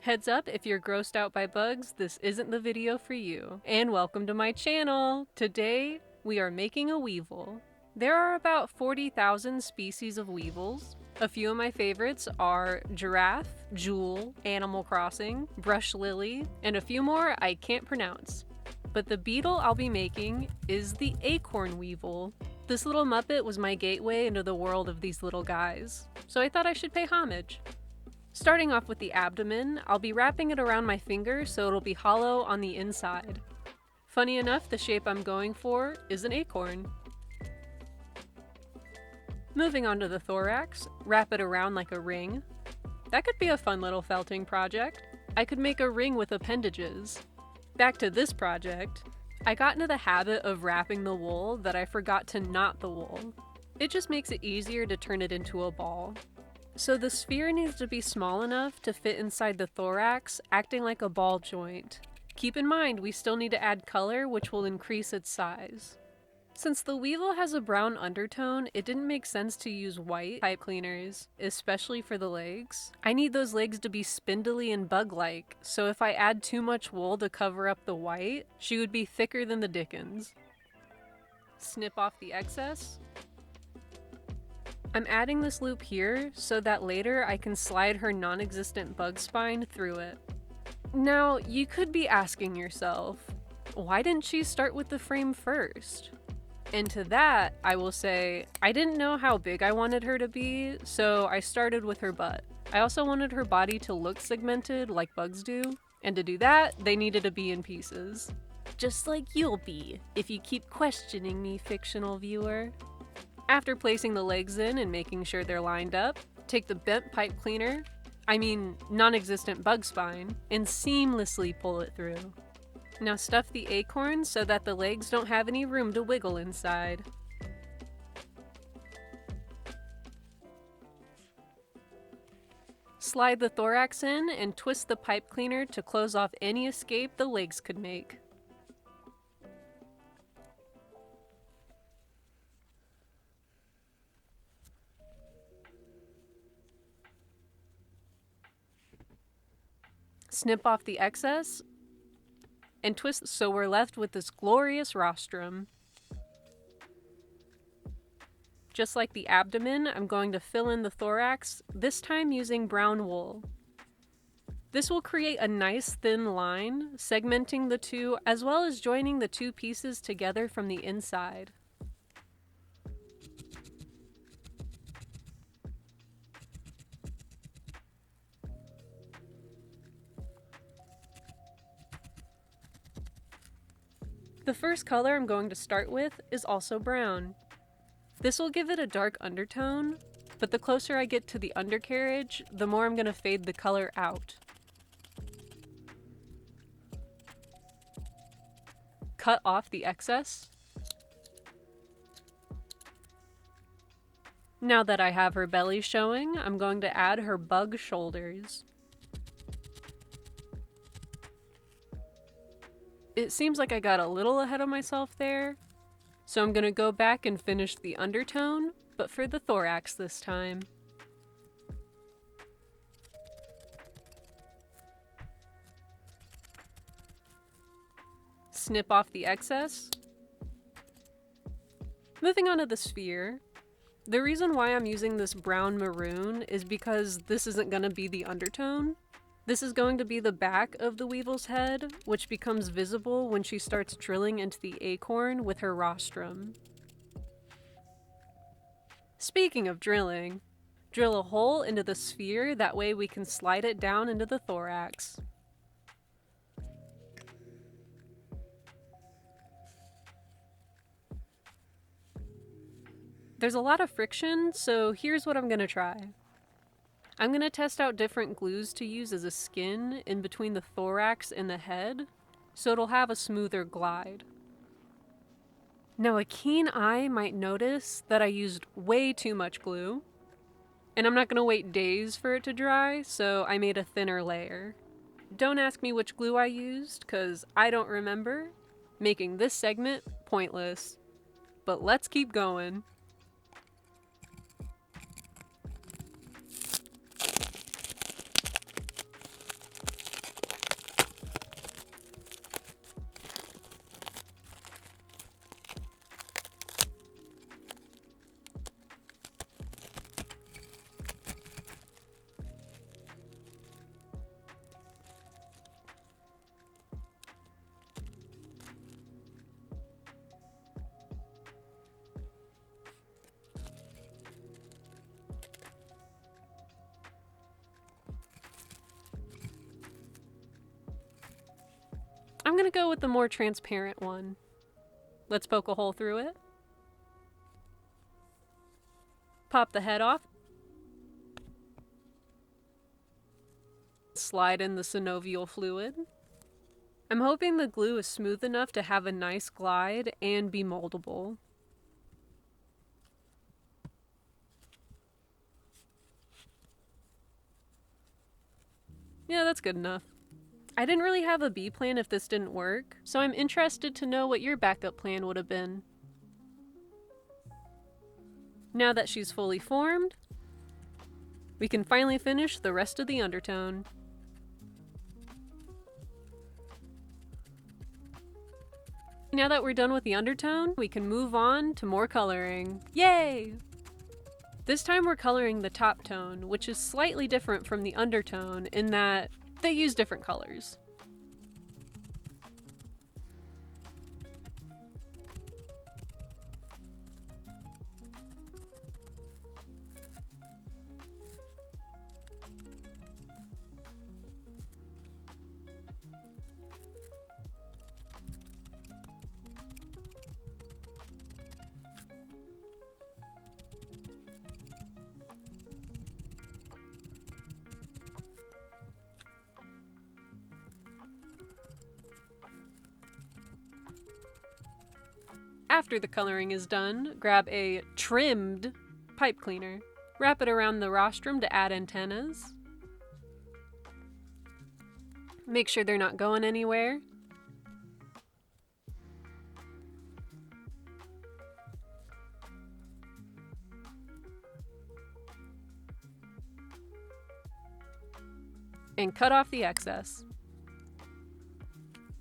Heads up, if you're grossed out by bugs, this isn't the video for you. And welcome to my channel! Today, we are making a weevil. There are about 40,000 species of weevils. A few of my favorites are giraffe, jewel, Animal Crossing, brush lily, and a few more I can't pronounce. But the beetle I'll be making is the acorn weevil. This little Muppet was my gateway into the world of these little guys, so I thought I should pay homage. Starting off with the abdomen, I'll be wrapping it around my finger so it'll be hollow on the inside. Funny enough, the shape I'm going for is an acorn. Moving on to the thorax, wrap it around like a ring. That could be a fun little felting project. I could make a ring with appendages. Back to this project, I got into the habit of wrapping the wool that I forgot to knot the wool. It just makes it easier to turn it into a ball. So the sphere needs to be small enough to fit inside the thorax, acting like a ball joint. Keep in mind, we still need to add color, which will increase its size. Since the weevil has a brown undertone, it didn't make sense to use white pipe cleaners, especially for the legs. I need those legs to be spindly and bug-like, so if I add too much wool to cover up the white, she would be thicker than the dickens. Snip off the excess. I'm adding this loop here so that later I can slide her non-existent bug spine through it. Now, you could be asking yourself, why didn't she start with the frame first? And to that, I will say, I didn't know how big I wanted her to be, so I started with her butt. I also wanted her body to look segmented like bugs do, and to do that, they needed to be in pieces. Just like you'll be, if you keep questioning me, fictional viewer. After placing the legs in and making sure they're lined up, take the bent pipe cleaner, non-existent bug spine, and seamlessly pull it through. Now stuff the acorn so that the legs don't have any room to wiggle inside. Slide the thorax in and twist the pipe cleaner to close off any escape the legs could make. Snip off the excess and twist so we're left with this glorious rostrum. Just like the abdomen, I'm going to fill in the thorax, this time using brown wool. This will create a nice thin line, segmenting the two as well as joining the two pieces together from the inside. The first color I'm going to start with is also brown. This will give it a dark undertone, but the closer I get to the undercarriage, the more I'm going to fade the color out. Cut off the excess. Now that I have her belly showing, I'm going to add her bug shoulders. It seems like I got a little ahead of myself there, so I'm gonna go back and finish the undertone, but for the thorax this time. Snip off the excess. Moving on to the sphere. The reason why I'm using this brown maroon is because this isn't gonna be the undertone. This is going to be the back of the weevil's head, which becomes visible when she starts drilling into the acorn with her rostrum. Speaking of drilling, drill a hole into the sphere, that way we can slide it down into the thorax. There's a lot of friction, so here's what I'm gonna try. I'm going to test out different glues to use as a skin in between the thorax and the head, so it'll have a smoother glide. Now a keen eye might notice that I used way too much glue, and I'm not going to wait days for it to dry, so I made a thinner layer. Don't ask me which glue I used, cause I don't remember, making this segment pointless. But let's keep going. I'm gonna go with the more transparent one. Let's poke a hole through it. Pop the head off. Slide in the synovial fluid. I'm hoping the glue is smooth enough to have a nice glide and be moldable. Yeah, that's good enough. I didn't really have a B plan if this didn't work, so I'm interested to know what your backup plan would have been. Now that she's fully formed, we can finally finish the rest of the undertone. Now that we're done with the undertone, we can move on to more coloring. Yay! This time we're coloring the top tone, which is slightly different from the undertone in that they use different colors. After the coloring is done, grab a trimmed pipe cleaner. Wrap it around the rostrum to add antennas. Make sure they're not going anywhere. And cut off the excess.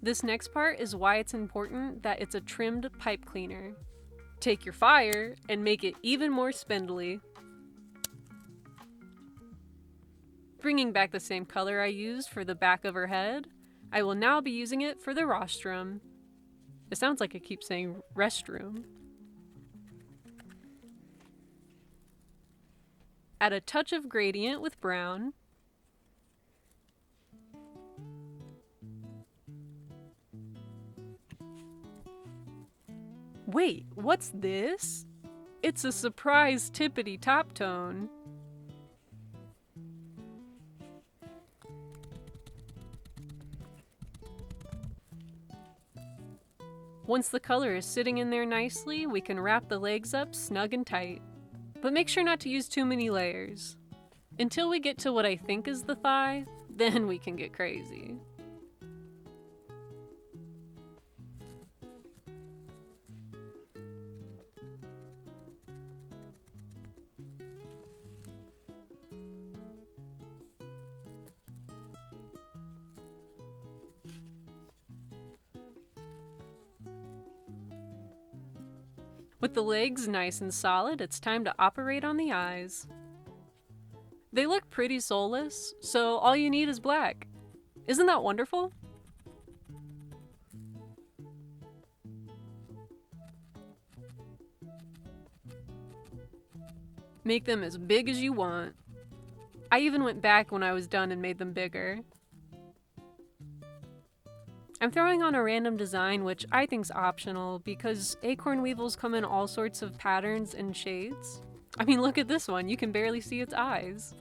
This next part is why it's important that it's a trimmed pipe cleaner. Take your fire and make it even more spindly. Bringing back the same color I used for the back of her head, I will now be using it for the rostrum. It sounds like I keep saying restroom. Add a touch of gradient with brown. Wait, what's this? It's a surprise tippity top tone. Once the color is sitting in there nicely, we can wrap the legs up snug and tight. But make sure not to use too many layers. Until we get to what I think is the thigh, then we can get crazy. With the legs nice and solid, it's time to operate on the eyes. They look pretty soulless, so all you need is black. Isn't that wonderful? Make them as big as you want. I even went back when I was done and made them bigger. I'm throwing on a random design which I think's optional because acorn weevils come in all sorts of patterns and shades. I mean, look at this one, you can barely see its eyes.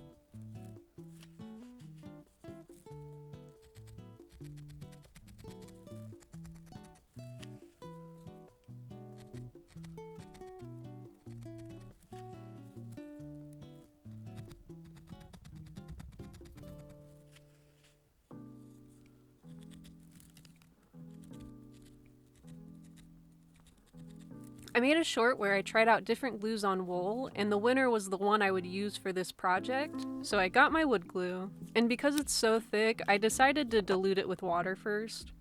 I made a short where I tried out different glues on wool, and the winner was the one I would use for this project. So I got my wood glue, and because it's so thick, I decided to dilute it with water first.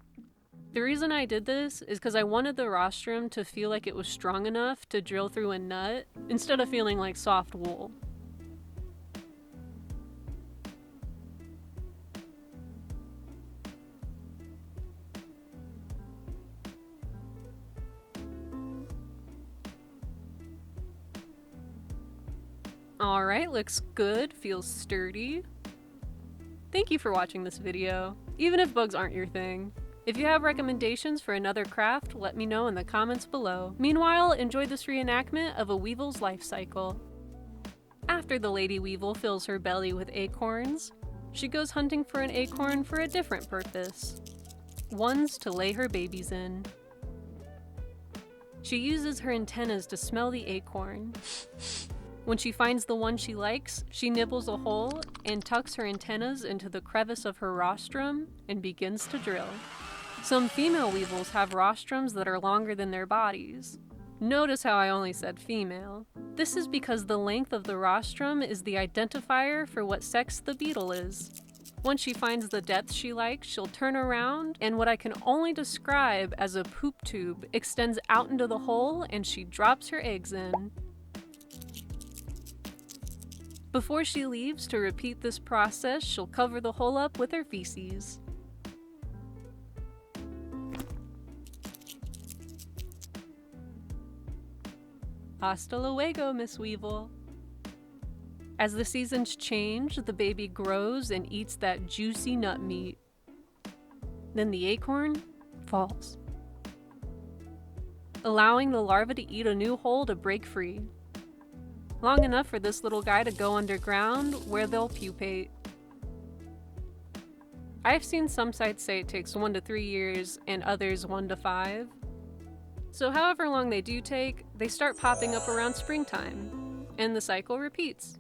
The reason I did this is because I wanted the rostrum to feel like it was strong enough to drill through a nut, instead of feeling like soft wool. Alright, looks good, feels sturdy. Thank you for watching this video, even if bugs aren't your thing. If you have recommendations for another craft, let me know in the comments below. Meanwhile, enjoy this reenactment of a Weevil's life cycle. After the Lady Weevil fills her belly with acorns, she goes hunting for an acorn for a different purpose. Ones to lay her babies in. She uses her antennas to smell the acorn. When she finds the one she likes, she nibbles a hole and tucks her antennas into the crevice of her rostrum and begins to drill. Some female weevils have rostrums that are longer than their bodies. Notice how I only said female. This is because the length of the rostrum is the identifier for what sex the beetle is. Once she finds the depth she likes, she'll turn around, and what I can only describe as a poop tube extends out into the hole, and she drops her eggs in. Before she leaves to repeat this process, she'll cover the hole up with her feces. Hasta luego, Miss Weevil. As the seasons change, the baby grows and eats that juicy nut meat. Then the acorn falls, allowing the larva to eat a new hole to break free. Long enough for this little guy to go underground, where they'll pupate. I've seen some sites say it takes 1 to 3 years and others 1 to 5. So however long they do take, they start popping up around springtime, and the cycle repeats.